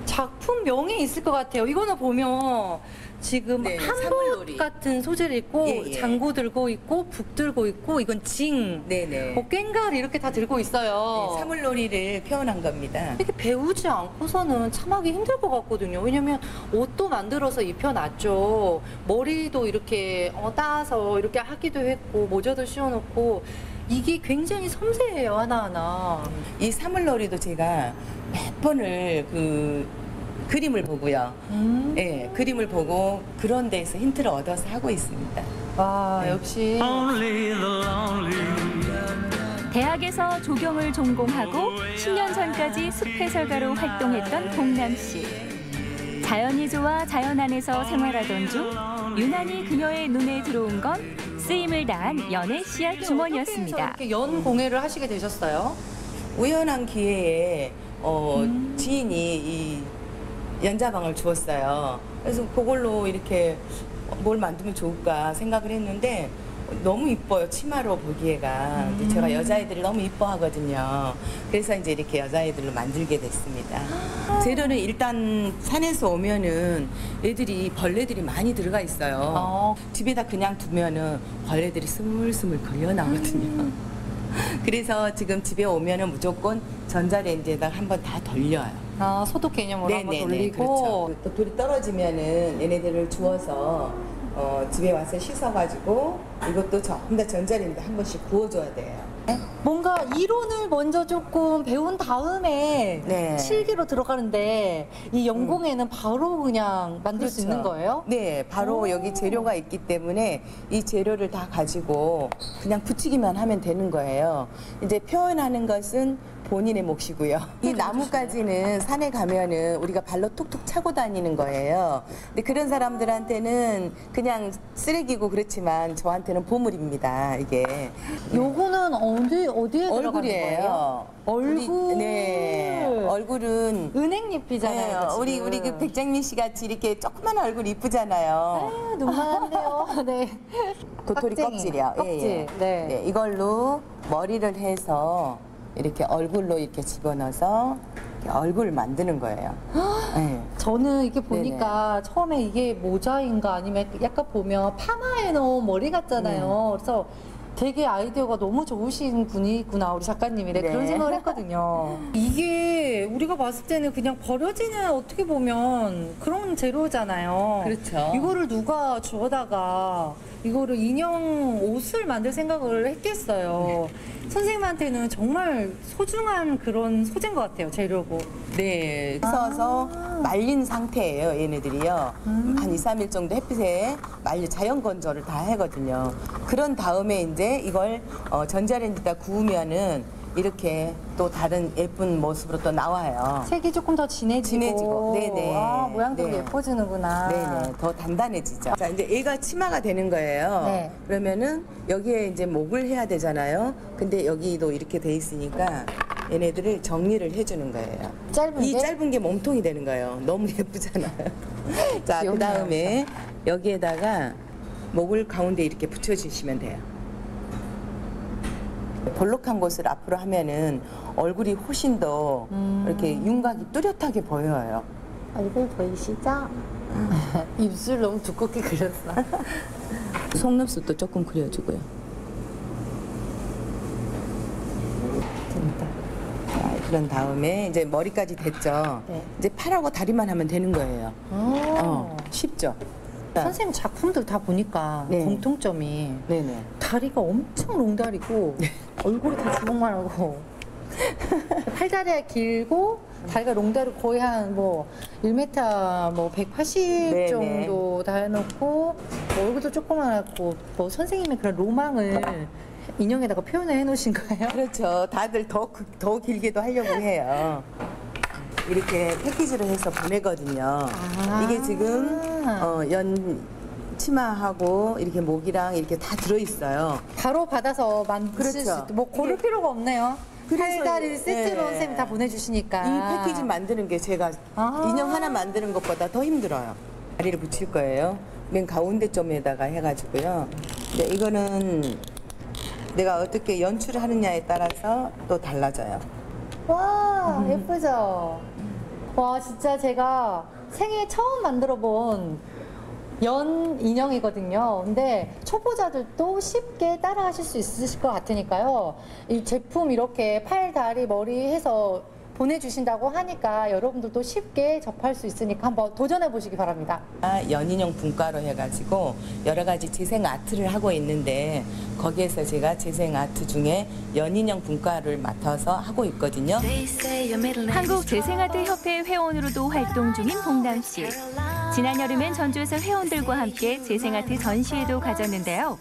작품명이 있을 것 같아요. 이거는 보면 지금 네, 한복 사물놀이. 같은 소재를 입고 예. 장구 들고 있고 북 들고 있고 이건 징, 네네. 꽹과를 이렇게 다 들고 있어요. 사물놀이를 표현한 겁니다. 이렇게 배우지 않고서는 참 하기 힘들 것 같거든요. 왜냐면 옷도 만들어서 입혀놨죠. 머리도 이렇게 따서 이렇게 하기도 했고 모자도 씌워놓고 이게 굉장히 섬세해요, 하나하나. 이 사물놀이도 제가 몇 번을 그림을 보고요. 예, 그림을 보고 그런 데서 힌트를 얻어서 하고 있습니다. 와, 역시. 대학에서 조경을 전공하고 10년 전까지 숲해설가로 활동했던 봉남 씨. 자연이 좋아 자연 안에서 생활하던 중 유난히 그녀의 눈에 들어온 건 쓰임을 다한 연애 씨앗 주머니였습니다. 이렇게 연 공예를 하시게 되셨어요? 우연한 기회에 지인이 이 연자방을 주었어요. 그래서 그걸로 이렇게 뭘 만들면 좋을까 생각을 했는데 너무 이뻐요. 치마로 보기에가. 근데 제가 여자애들을 너무 이뻐하거든요. 그래서 이제 이렇게 여자애들로 만들게 됐습니다. 재료는 일단 산에서 오면은 애들이 벌레들이 많이 들어가 있어요. 집에다 그냥 두면은 벌레들이 스물스물 걸려 나오거든요. 그래서 지금 집에 오면은 무조건 전자레인지에다 한번 다 돌려요. 소독 개념으로 한번 돌리고. 그렇죠. 또 돌이 떨어지면은 얘네들을 주워서 집에 와서 씻어가지고 이것도 전부 다 전자레인지에 한 번씩 구워줘야 돼요. 뭔가 이론을 먼저 조금 배운 다음에 네. 실기로 들어가는데 이 연공에는 바로 그냥 만들 수 있는 거예요? 네, 바로 여기 재료가 있기 때문에 이 재료를 다 가지고 그냥 붙이기만 하면 되는 거예요. 이제 표현하는 것은 본인의 몫이고요. 이 나무까지는 산에 가면은 우리가 발로 툭툭 차고 다니는 거예요. 근데 그런 사람들한테는 그냥 쓰레기고 그렇지만 저한테는 보물입니다, 이게. 요거는 어디에 들어가는 얼굴이에요. 거예요? 얼굴. 네, 얼굴은 은행잎이잖아요. 네, 우리 그 백장미 씨 같이 이렇게 조그만 얼굴 이쁘잖아요. 눈만한데요. 네. 도토리 껍질이요. 껍질. 예, 예. 네. 네, 이걸로 머리를 해서 이렇게 얼굴로 이렇게 집어넣어서 이렇게 얼굴을 만드는 거예요. 네. 저는 이렇게 보니까 처음에 이게 모자인가 아니면 약간 보면 파마해 놓은 머리 같잖아요. 그래서 되게 아이디어가 너무 좋으신 분이구나, 우리 작가님이래. 네. 그런 생각을 했거든요. 이게 우리가 봤을 때는 그냥 버려지는 어떻게 보면 그런 재료잖아요. 그렇죠. 이거를 누가 주워다가 이거를 인형 옷을 만들 생각을 했겠어요. 선생님한테는 정말 소중한 그런 소재인 것 같아요, 재료고. 네, 써서 말린 상태예요, 얘네들이요. 한 2, 3일 정도 햇빛에 자연 건조를 다 하거든요. 그런 다음에 이제 이걸 전자레인지에다 구우면은 이렇게 또 다른 예쁜 모습으로 또 나와요. 색이 조금 더 진해지고. 네네. 모양도 네. 예뻐지는구나. 네네. 더 단단해지죠. 자, 이제 얘가 치마가 되는 거예요. 네. 그러면은 여기에 이제 목을 해야 되잖아요. 근데 여기도 이렇게 돼 있으니까 얘네들을 정리를 해주는 거예요. 짧은 이 게? 짧은 게 몸통이 되는 거예요. 너무 예쁘잖아요. 자, 귀엽네요, 그 다음에 여기에다가 목을 가운데 이렇게 붙여주시면 돼요. 볼록한 곳을 앞으로 하면은 얼굴이 훨씬 더 이렇게 윤곽이 뚜렷하게 보여요. 얼굴 보이시죠? 입술 너무 두껍게 그렸어. 속눈썹도 조금 그려주고요. 됩니다. 자, 그런 다음에 이제 머리까지 됐죠. 네. 이제 팔하고 다리만 하면 되는 거예요. 쉽죠? 선생님 작품들 다 보니까 네. 공통점이 네네. 다리가 엄청 롱다리고 얼굴이 다 주먹만 하고 팔다리가 길고 다리가 롱다리 거의 한 뭐 1m 뭐 180 네네. 정도 다 해놓고 뭐 얼굴도 조그만하고 뭐 선생님의 그런 로망을 인형에다가 표현을 해놓으신 거예요? 그렇죠. 다들 더 길게도 하려고 해요. 이렇게 패키지를 해서 보내거든요. 이게 지금 연 치마하고 이렇게 목이랑 이렇게 다 들어있어요. 바로 받아서 만드실 수 있도 뭐 고를 필요가 없네요. 팔다리 세트로 선생님이 다 보내주시니까. 이 패키지 만드는 게 제가 인형 하나 만드는 것보다 더 힘들어요. 다리를 붙일 거예요. 맨 가운데 점에다가 해가지고요. 근데 이거는 내가 어떻게 연출을 하느냐에 따라서 또 달라져요. 와, 예쁘죠? 와, 진짜 제가 생애 처음 만들어 본 연 인형이거든요. 근데 초보자들도 쉽게 따라 하실 수 있으실 것 같으니까요. 이 제품 이렇게 팔, 다리, 머리 해서 보내주신다고 하니까 여러분들도 쉽게 접할 수 있으니까 한번 도전해 보시기 바랍니다. 연인형 분과로 해가지고 여러 가지 재생 아트를 하고 있는데 거기에서 제가 재생 아트 중에 연인형 분과를 맡아서 하고 있거든요. 한국재생아트협회 회원으로도 활동 중인 봉남 씨. 지난 여름엔 전주에서 회원들과 함께 재생아트 전시회도 가졌는데요.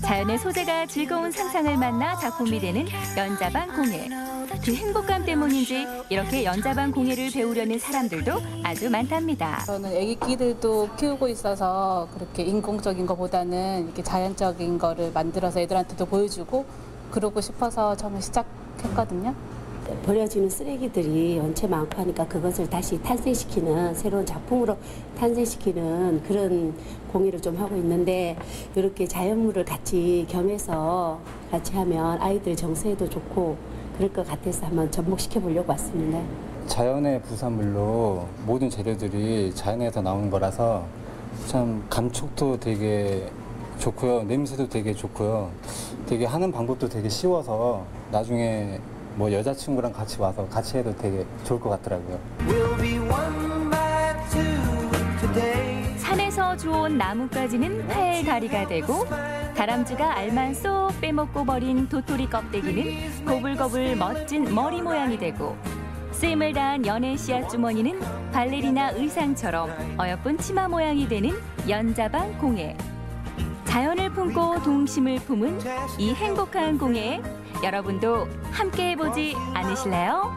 자연의 소재가 즐거운 상상을 만나 작품이 되는 연자방 공예. 그 행복감 때문인지 이렇게 연자방 공예를 배우려는 사람들도 아주 많답니다. 저는 아기 끼들도 키우고 있어서 그렇게 인공적인 것보다는 이렇게 자연적인 거를 만들어서 애들한테도 보여주고 그러고 싶어서 처음에 시작했거든요. 버려지는 쓰레기들이 원체 많고 하니까 그것을 다시 탄생시키는 새로운 작품으로 탄생시키는 그런 공예를 좀 하고 있는데 이렇게 자연물을 같이 겸해서 같이 하면 아이들 정서에도 좋고 그럴 것 같아서 한번 접목시켜 보려고 왔습니다. 자연의 부산물로 모든 재료들이 자연에서 나오는 거라서 참 감촉도 되게 좋고요. 냄새도 되게 좋고요. 되게 하는 방법도 되게 쉬워서 나중에 뭐 여자친구랑 같이 와서 같이 해도 되게 좋을 것 같더라고요. 산에서 주운 나뭇가지는 팔, 다리가 되고 다람쥐가 알만 쏙 빼먹고 버린 도토리 껍데기는 고불고불 멋진 머리 모양이 되고 쓰임을 다한 연애 씨앗 주머니는 발레리나 의상처럼 어여쁜 치마 모양이 되는 연자방 공예. 자연을 품고 동심을 품은 이 행복한 공예, 여러분도 함께 해보지 않으실래요?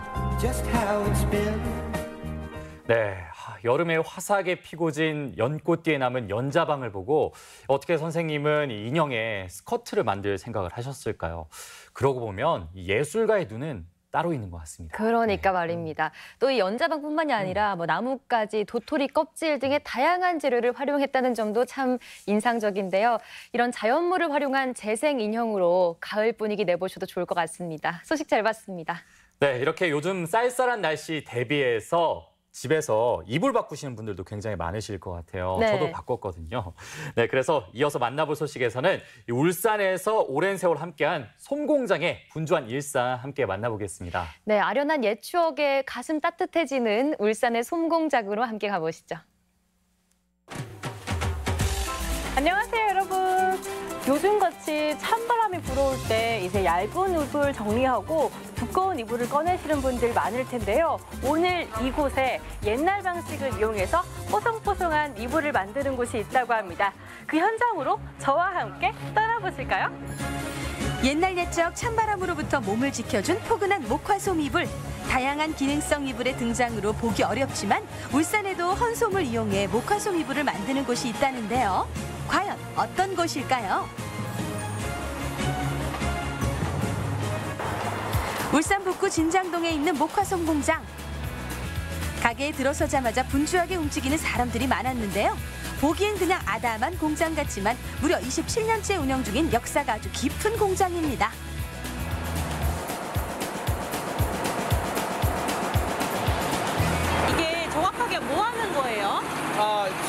네, 여름에 화사하게 피고 진 연꽃 뒤에 남은 연자방을 보고 어떻게 선생님은 이 인형에 스커트를 만들 생각을 하셨을까요? 그러고 보면 예술가의 눈은 따로 있는 것 같습니다. 그러니까 말입니다. 또 이 연자방뿐만이 아니라 뭐 나뭇가지, 도토리 껍질 등의 다양한 재료를 활용했다는 점도 참 인상적인데요. 이런 자연물을 활용한 재생 인형으로 가을 분위기 내보셔도 좋을 것 같습니다. 소식 잘 봤습니다. 네, 이렇게 요즘 쌀쌀한 날씨 대비해서 집에서 이불 바꾸시는 분들도 굉장히 많으실 것 같아요. 네. 저도 바꿨거든요. 네, 그래서 이어서 만나볼 소식에서는 이 울산에서 오랜 세월 함께한 솜공장의 분주한 일상 함께 만나보겠습니다. 네, 아련한 옛 추억에 가슴 따뜻해지는 울산의 솜공장으로 함께 가보시죠. 안녕하세요, 여러분. 요즘같이 찬바람이 불어올 때 이제 얇은 이불 정리하고 두꺼운 이불을 꺼내시는 분들 많을 텐데요. 오늘 이곳에 옛날 방식을 이용해서 뽀송뽀송한 이불을 만드는 곳이 있다고 합니다. 그 현장으로 저와 함께 떠나보실까요? 옛날 옛적 찬바람으로부터 몸을 지켜준 포근한 목화솜 이불. 다양한 기능성 이불의 등장으로 보기 어렵지만 울산에도 헌솜을 이용해 목화솜 이불을 만드는 곳이 있다는데요. 과연 어떤 곳일까요? 울산 북구 진장동에 있는 목화솜 공장. 가게에 들어서자마자 분주하게 움직이는 사람들이 많았는데요. 보기엔 그냥 아담한 공장 같지만 무려 27년째 운영 중인 역사가 아주 깊은 공장입니다. 이게 정확하게 뭐 하는 거예요?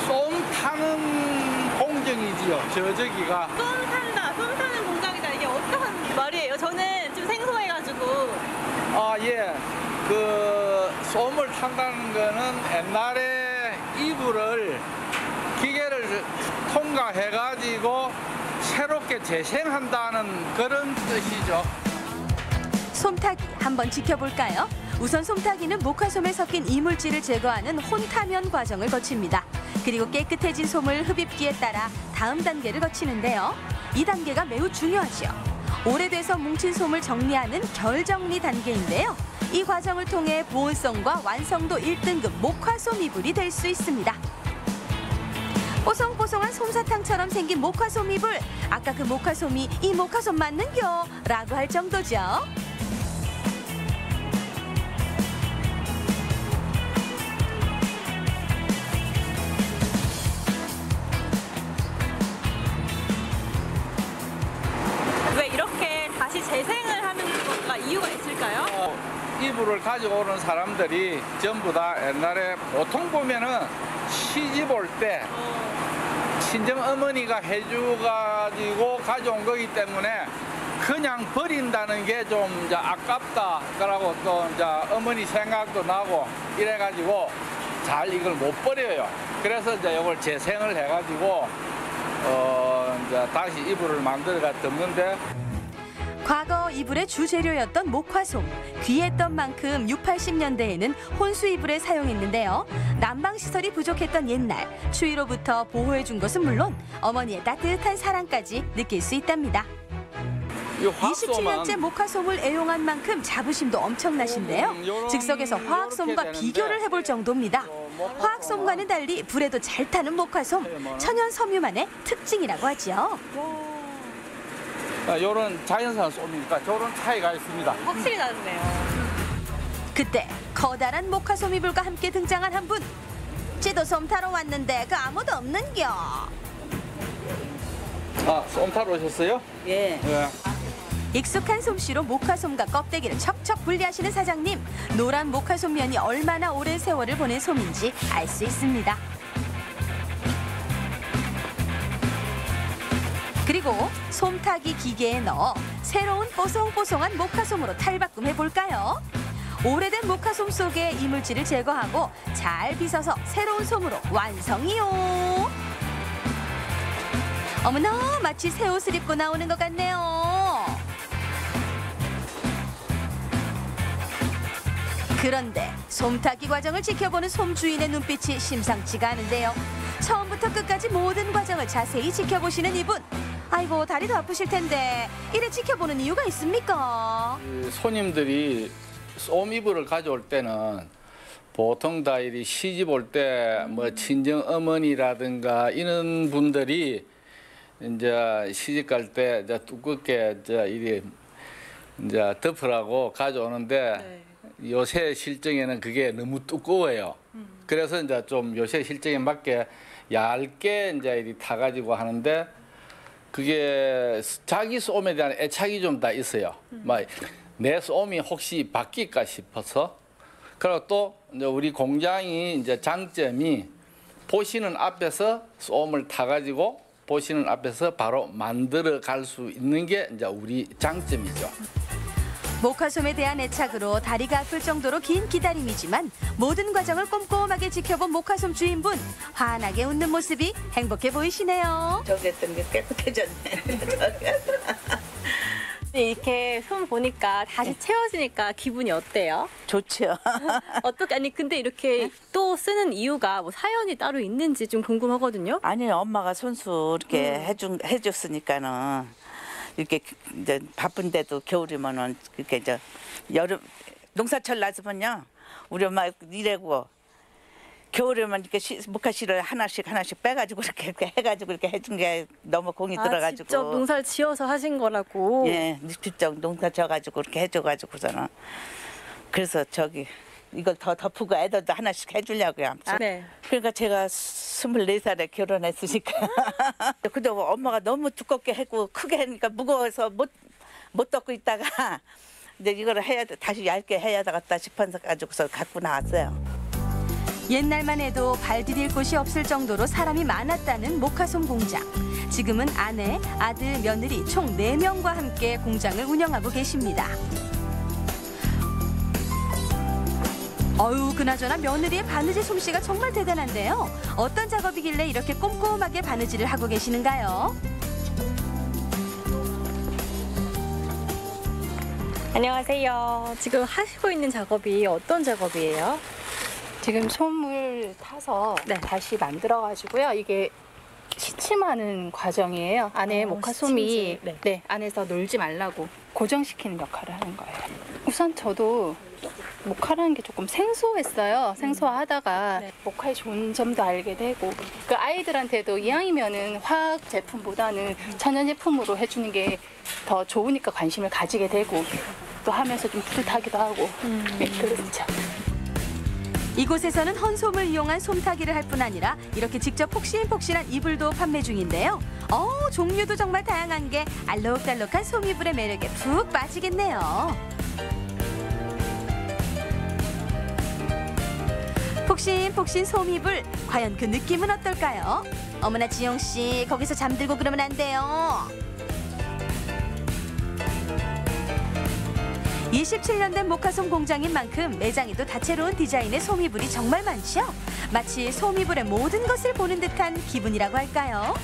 솜 타는 공정이지요. 저기가. 솜 타는 공장이다. 이게 어떤 말이에요? 저는 좀 생소해가지고. 예. 그 솜을 탄다는 거는 옛날에 이불을 기계를 통과해가지고 새롭게 재생한다는 그런 뜻이죠. 솜타기 한번 지켜볼까요? 우선 솜타기는 목화솜에 섞인 이물질을 제거하는 혼타면 과정을 거칩니다. 그리고 깨끗해진 솜을 흡입기에 따라 다음 단계를 거치는데요. 이 단계가 매우 중요하죠. 오래돼서 뭉친 솜을 정리하는 결정리 단계인데요. 이 과정을 통해 보온성과 완성도 1등급 목화솜 이불이 될 수 있습니다. 뽀송뽀송한 솜사탕처럼 생긴 목화솜 이불. 아까 그 목화솜이 이 목화솜 맞는겨? 라고 할 정도죠. 왜 이렇게 다시 재생을 하는 것과 이유가 있을까요? 이불을 가지고 오는 사람들이 전부 다 옛날에 보통 보면은 시집 올 때 친정 어머니가 해줘가지고 가져온 거기 때문에 그냥 버린다는 게 좀 아깝다. 그러고 또 이제 어머니 생각도 나고 이래가지고 잘 이걸 못 버려요. 그래서 이제 이걸 재생을 해가지고 이제 다시 이불을 만들어가 덮는데. 과거 이불의 주재료였던 목화솜. 귀했던 만큼 60, 80년대에는 혼수 이불에 사용했는데요. 난방시설이 부족했던 옛날, 추위로부터 보호해준 것은 물론 어머니의 따뜻한 사랑까지 느낄 수 있답니다. 27년째 목화솜을 애용한 만큼 자부심도 엄청나신데요. 즉석에서 화학솜과 비교를 해볼 정도입니다. 화학솜과는 달리 불에도 잘 타는 목화솜, 천연 섬유만의 특징이라고 하죠. 이런 자연산 솜이니까 저런 차이가 있습니다. 확실히 다르네요. 그때 커다란 목화솜 이불과 함께 등장한 한 분. 쟤도 솜 타러 왔는데 그 아무도 없는겨. 솜 타러 오셨어요? 예. 익숙한 솜씨로 목화솜과 껍데기를 척척 분리하시는 사장님. 노란 목화솜 면이 얼마나 오랜 세월을 보낸 솜인지 알 수 있습니다. 그리고 솜타기 기계에 넣어 새로운 뽀송뽀송한 목화솜으로 탈바꿈해 볼까요? 오래된 목화솜 속에 이물질을 제거하고 잘 빗어서 새로운 솜으로 완성이요. 어머나, 마치 새 옷을 입고 나오는 것 같네요. 그런데 솜타기 과정을 지켜보는 솜 주인의 눈빛이 심상치가 않은데요. 처음부터 끝까지 모든 과정을 자세히 지켜보시는 이분. 아이고, 다리도 아프실 텐데 이래 지켜보는 이유가 있습니까? 손님들이 솜 이불을 가져올 때는 보통 다 이리 시집 올 때 뭐 친정 어머니라든가 이런 분들이 이제 시집 갈 때 이제 두껍게 이리 이제 덮으라고 가져오는데 요새 실정에는 그게 너무 두꺼워요. 그래서 이제 좀 요새 실정에 맞게 얇게 이제 이리 타가지고 하는데 그게 자기 솜에 대한 애착이 좀 다 있어요. 막 내 솜이 혹시 바뀔까 싶어서. 그리고 또 이제 우리 공장이 이제 장점이 보시는 앞에서 솜을 타가지고 보시는 앞에서 바로 만들어 갈 수 있는 게 이제 우리 장점이죠. 목화솜에 대한 애착으로 다리가 아플 정도로 긴 기다림이지만 모든 과정을 꼼꼼하게 지켜본 목화솜 주인분. 환하게 웃는 모습이 행복해 보이시네요. 저기 했던 게 깨끗해졌네. 이렇게 솜 보니까 다시 채워지니까 기분이 어때요? 좋죠. 어떻게, 아니 근데 이렇게 또 쓰는 이유가 뭐 사연이 따로 있는지 좀 궁금하거든요. 아니 엄마가 손수 이렇게 해줬으니까는 이렇게 이제 바쁜데도 겨울이면은 이렇게 이제 여름 농사철 나서면요 우리 엄마 일하고 겨울에만 이렇게 목화실을 하나씩 빼가지고 이렇게 해가지고 이렇게 해준 게 너무 공이 들어가지고. 직접 농사를 지어서 하신 거라고. 예, 직접 농사 져가지고 이렇게 해줘가지고서는 그래서 저기 이걸 더 덮고 애들도 하나씩 해주려고요. 아무튼. 네. 그러니까 제가 24살에 결혼했으니까. 근데 엄마가 너무 두껍게 했고 크게 하니까 무거워서 못 덮고 있다가 이제 이거를 다시 얇게 해야 되겠다 싶어서 가지고서 갖고 나왔어요. 옛날만 해도 발 디딜 곳이 없을 정도로 사람이 많았다는 목화솜 공장. 지금은 아내, 아들, 며느리 총 4명과 함께 공장을 운영하고 계십니다. 어휴, 그나저나 며느리의 바느질 솜씨가 정말 대단한데요. 어떤 작업이길래 이렇게 꼼꼼하게 바느질을 하고 계시는가요? 안녕하세요. 지금 하시고 있는 작업이 어떤 작업이에요? 지금 솜을 타서 다시 만들어가지고요. 이게 시침하는 과정이에요. 안에 목화솜이 안에서 놀지 말라고 고정시키는 역할을 하는 거예요. 우선 저도 목화라는 게 조금 생소했어요. 생소하다가 목화의 좋은 점도 알게 되고 그 아이들한테도 이왕이면은 화학 제품보다는 천연 제품으로 해주는 게 더 좋으니까 관심을 가지게 되고 또 하면서 좀 뿌듯하기도 하고 그렇죠. 이곳에서는 헌솜을 이용한 솜타기를 할 뿐 아니라 이렇게 직접 폭신폭신한 이불도 판매 중인데요. 종류도 정말 다양한 게 알록달록한 솜이불의 매력에 푹 빠지겠네요. 폭신폭신 솜이불, 과연 그 느낌은 어떨까요? 어머나 지영 씨, 거기서 잠들고 그러면 안 돼요. 27년 된 목화솜 공장인 만큼 매장에도 다채로운 디자인의 솜이불이 정말 많죠. 마치 솜이불의 모든 것을 보는 듯한 기분이라고 할까요?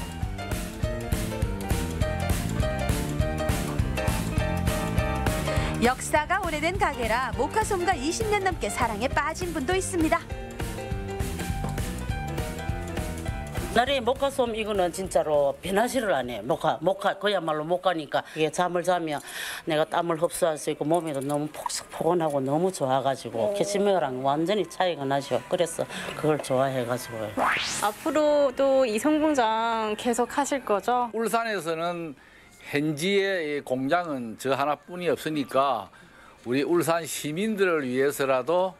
역사가 오래된 가게라 목화솜과 20년 넘게 사랑에 빠진 분도 있습니다. 나리 목화솜 이거는 진짜로 변하지를 않아요. 목화 그야말로 목화니까 이게 잠을 자면 내가 땀을 흡수할 수 있고 몸에도 너무 포근하고 너무 좋아가지고 캐시미어랑 완전히 차이가 나죠. 그래서 그걸 좋아해가지고요. 앞으로도 이 솜공장 계속 하실 거죠? 울산에서는 현지의 공장은 저 하나뿐이 없으니까 우리 울산 시민들을 위해서라도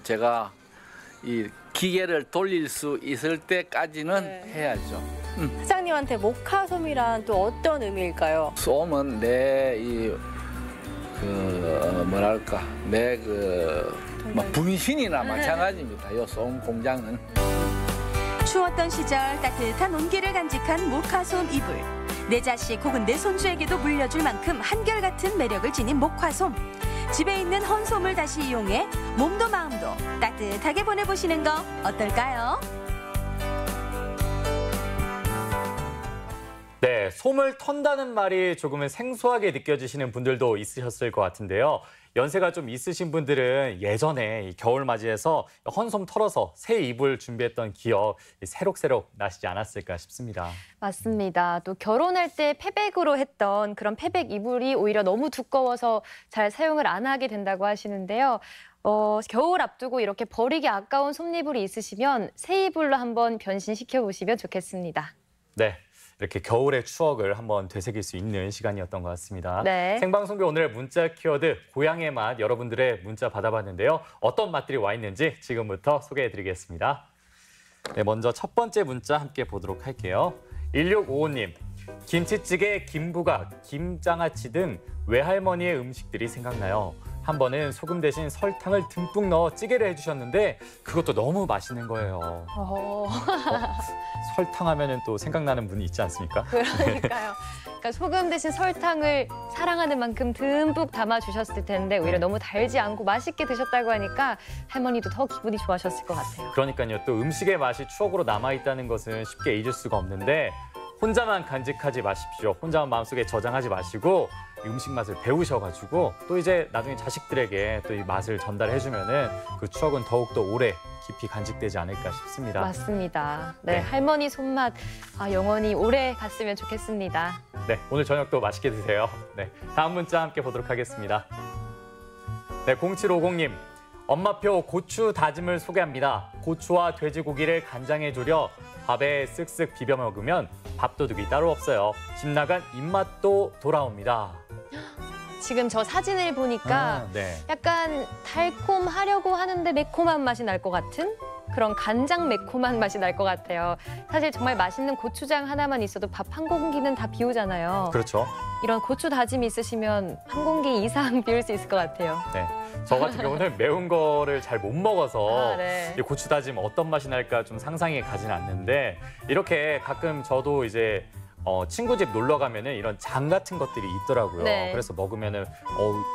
제가 이 기계를 돌릴 수 있을 때까지는 해야죠. 사장님한테 목화솜이란 또 어떤 의미일까요? 솜은 내 뭐랄까 내 분신이나 마찬가지입니다. 이 솜 공장은. 추웠던 시절 따뜻한 온기를 간직한 목화솜 이불. 내 자식 혹은 내 손주에게도 물려줄 만큼 한결같은 매력을 지닌 목화솜. 집에 있는 헌솜을 다시 이용해 몸도 마음도 따뜻하게 보내보시는 거 어떨까요? 네, 솜을 턴다는 말이 조금은 생소하게 느껴지시는 분들도 있으셨을 것 같은데요. 연세가 좀 있으신 분들은 예전에 이 겨울 맞이해서 헌솜 털어서 새 이불 준비했던 기억 새록새록 나시지 않았을까 싶습니다. 맞습니다. 또 결혼할 때 패백으로 했던 그런 패백 이불이 오히려 너무 두꺼워서 잘 사용을 안 하게 된다고 하시는데요. 겨울 앞두고 이렇게 버리기 아까운 솜이불이 있으시면 새 이불로 한번 변신시켜 보시면 좋겠습니다. 네. 이렇게 겨울의 추억을 한번 되새길 수 있는 시간이었던 것 같습니다. 네. 생방송비 오늘의 문자 키워드 고향의 맛 여러분들의 문자 받아봤는데요. 어떤 맛들이 와 있는지 지금부터 소개해드리겠습니다. 네, 먼저 첫 번째 문자 함께 보도록 할게요. 1655님, 김치찌개, 김부각, 김장아찌 등 외할머니의 음식들이 생각나요. 한 번은 소금 대신 설탕을 듬뿍 넣어 찌개를 해주셨는데 그것도 너무 맛있는 거예요. 설탕 하면은 또 생각나는 분이 있지 않습니까? 그러니까요. 그러니까 소금 대신 설탕을 사랑하는 만큼 듬뿍 담아주셨을 텐데 오히려 너무 달지 않고 맛있게 드셨다고 하니까 할머니도 더 기분이 좋아하셨을 것 같아요. 그러니까요. 또 음식의 맛이 추억으로 남아있다는 것은 쉽게 잊을 수가 없는데 혼자만 간직하지 마십시오. 혼자만 마음속에 저장하지 마시고 음식 맛을 배우셔가지고 또 이제 나중에 자식들에게 또 이 맛을 전달해주면은 그 추억은 더욱더 오래 깊이 간직되지 않을까 싶습니다. 맞습니다. 네, 할머니 손맛 영원히 오래 갔으면 좋겠습니다. 네, 오늘 저녁도 맛있게 드세요. 네, 다음 문자 함께 보도록 하겠습니다. 네, 0750님. 엄마표 고추 다짐을 소개합니다. 고추와 돼지고기를 간장에 졸여 밥에 쓱쓱 비벼 먹으면 밥도둑이 따로 없어요. 집 나간 입맛도 돌아옵니다. 지금 저 사진을 보니까 네. 약간 달콤하려고 하는데 매콤한 맛이 날 것 같은 그런 간장 매콤한 맛이 날 것 같아요. 사실 정말 맛있는 고추장 하나만 있어도 밥 한 공기는 다 비우잖아요. 그렇죠. 이런 고추 다짐이 있으시면 한 공기 이상 비울 수 있을 것 같아요. 네, 저 같은 경우는 매운 거를 잘 못 먹어서 네. 이 고추 다짐 어떤 맛이 날까 좀 상상이 가진 않는데 이렇게 가끔 저도 이제 친구 집 놀러 가면은 이런 장 같은 것들이 있더라고요. 네. 그래서 먹으면은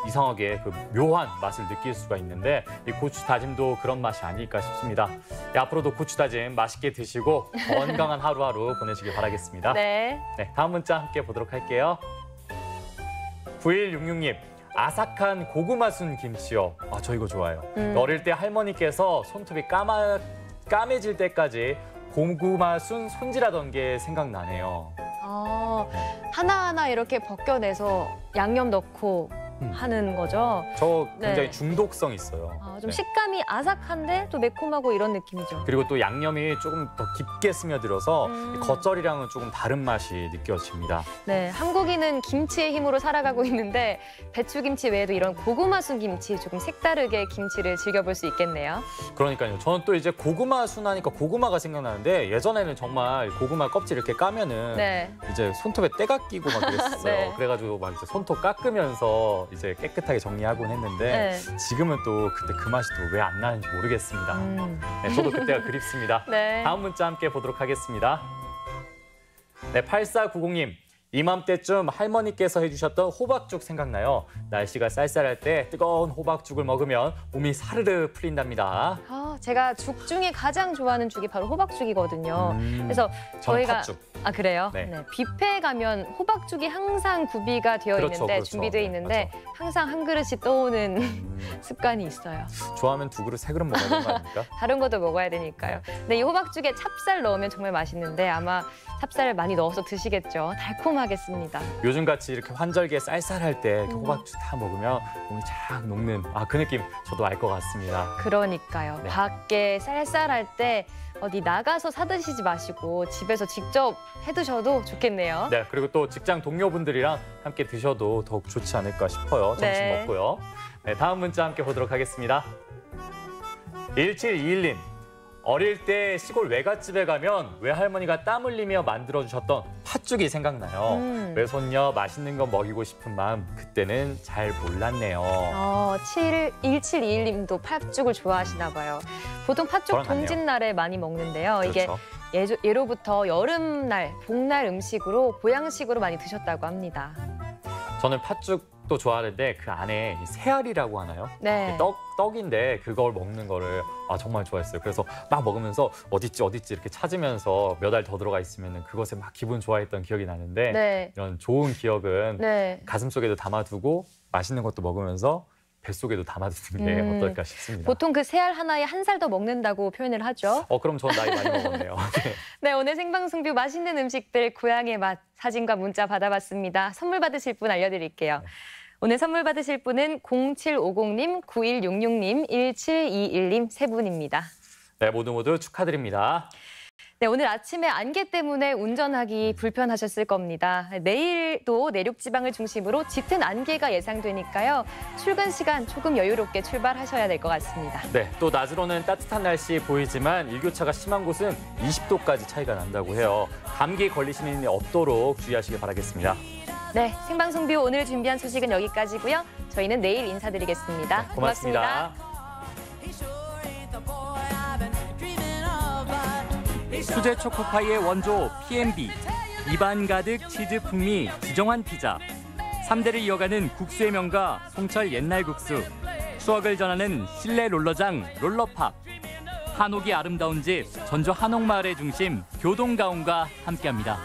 이상하게 그 묘한 맛을 느낄 수가 있는데 이 고추 다짐도 그런 맛이 아닐까 싶습니다. 네, 앞으로도 고추 다짐 맛있게 드시고 건강한 하루하루 보내시길 바라겠습니다. 네. 네, 다음 문자 함께 보도록 할게요. 9166님. 아삭한 고구마 순 김치요. 저 이거 좋아요. 어릴 때 할머니께서 손톱이 까매질 때까지 고구마 순 손질하던 게 생각나네요. 하나하나 이렇게 벗겨내서 양념 넣고 하는 거죠. 저 굉장히 네. 중독성 있어요. 좀 네. 식감이 아삭한데 또 매콤하고 이런 느낌이죠. 그리고 또 양념이 조금 더 깊게 스며들어서 겉절이랑은 조금 다른 맛이 느껴집니다. 네, 한국인은 김치의 힘으로 살아가고 있는데 배추김치 외에도 이런 고구마 순 김치 조금 색다르게 김치를 즐겨볼 수 있겠네요. 그러니까요. 저는 또 이제 고구마 순하니까 고구마가 생각나는데 예전에는 정말 고구마 껍질 이렇게 까면은 네. 이제 손톱에 때가 끼고 막 그랬었어요. 네. 그래가지고 막 이제 손톱 깎으면서 이제 깨끗하게 정리하곤 했는데 지금은 또 그때 그 맛이 또 왜 안 나는지 모르겠습니다. 네, 저도 그때가 그립습니다. 네. 다음 문자 함께 보도록 하겠습니다. 네, 8490님. 이맘때쯤 할머니께서 해주셨던 호박죽 생각나요. 날씨가 쌀쌀할 때 뜨거운 호박죽을 먹으면 몸이 사르르 풀린답니다. 제가 죽 중에 가장 좋아하는 죽이 바로 호박죽이거든요. 그래서 저희가 팥죽. 아 그래요? 네. 네. 뷔페에 가면 호박죽이 항상 구비가 되어 그렇죠, 있는데 그렇죠. 준비되어 있는데 항상 한 그릇씩 떠오는 습관이 있어요. 좋아하면 2그릇, 3그릇 먹어야 되는 거 아닙니까? 다른 것도 먹어야 되니까요. 근데 이 호박죽에 찹쌀 넣으면 정말 맛있는데 아마 찹쌀 많이 넣어서 드시겠죠. 달콤하겠습니다. 요즘같이 이렇게 환절기에 쌀쌀할 때 이렇게 호박죽 다 먹으면 몸이 쫙 녹는 그 느낌 저도 알 것 같습니다. 그러니까요. 네. 밖에 쌀쌀할 때 어디 나가서 사 드시지 마시고 집에서 직접 해 드셔도 좋겠네요. 네, 그리고 또 직장 동료분들이랑 함께 드셔도 더욱 좋지 않을까 싶어요. 점심 네. 먹고요. 네, 다음 문자 함께 보도록 하겠습니다. 1721님. 어릴 때 시골 외갓집에 가면 외할머니가 땀 흘리며 만들어주셨던 팥죽이 생각나요. 외손녀 맛있는 거 먹이고 싶은 마음 그때는 잘 몰랐네요. 1721님도 팥죽을 좋아하시나 봐요. 보통 팥죽 저랑 같네요. 동짓날에 많이 먹는데요. 그렇죠. 이게 예로부터 여름날, 복날 음식으로 보양식으로 많이 드셨다고 합니다. 저는 팥죽도 좋아하는데 그 안에 이 새알이라고 하나요? 네. 떡인데 그걸 먹는 거를 정말 좋아했어요. 그래서 막 먹으면서 어딨지 이렇게 찾으면서 몇 알 더 들어가 있으면 그것에 막 기분 좋아했던 기억이 나는데 네. 이런 좋은 기억은 네. 가슴속에도 담아두고 맛있는 것도 먹으면서 뱃속에도 담아두는 게 어떨까 싶습니다. 보통 그 새알 하나에 한 살 더 먹는다고 표현을 하죠. 그럼 전 나이 많이 먹었네요. 네. 네, 오늘 생방송뷰 맛있는 음식들 고향의 맛 사진과 문자 받아봤습니다. 선물 받으실 분 알려드릴게요. 오늘 선물 받으실 분은 0750님, 9166님, 1721님 세 분입니다. 네, 모두 축하드립니다. 네, 오늘 아침에 안개 때문에 운전하기 불편하셨을 겁니다. 내일도 내륙 지방을 중심으로 짙은 안개가 예상되니까요. 출근 시간 조금 여유롭게 출발하셔야 될 것 같습니다. 네, 또 낮으로는 따뜻한 날씨 보이지만 일교차가 심한 곳은 20도까지 차이가 난다고 해요. 감기 걸리시는 일이 없도록 주의하시길 바라겠습니다. 네, 생방송뷰 오늘 준비한 소식은 여기까지고요. 저희는 내일 인사드리겠습니다. 네, 고맙습니다. 수제 초코파이의 원조 P&B, 입안 가득 치즈 풍미 지정환 피자, 3대를 이어가는 국수의 명가 송철 옛날 국수, 추억을 전하는 실내 롤러장 롤러팝, 한옥이 아름다운 집 전주 한옥마을의 중심 교동가온과 함께합니다.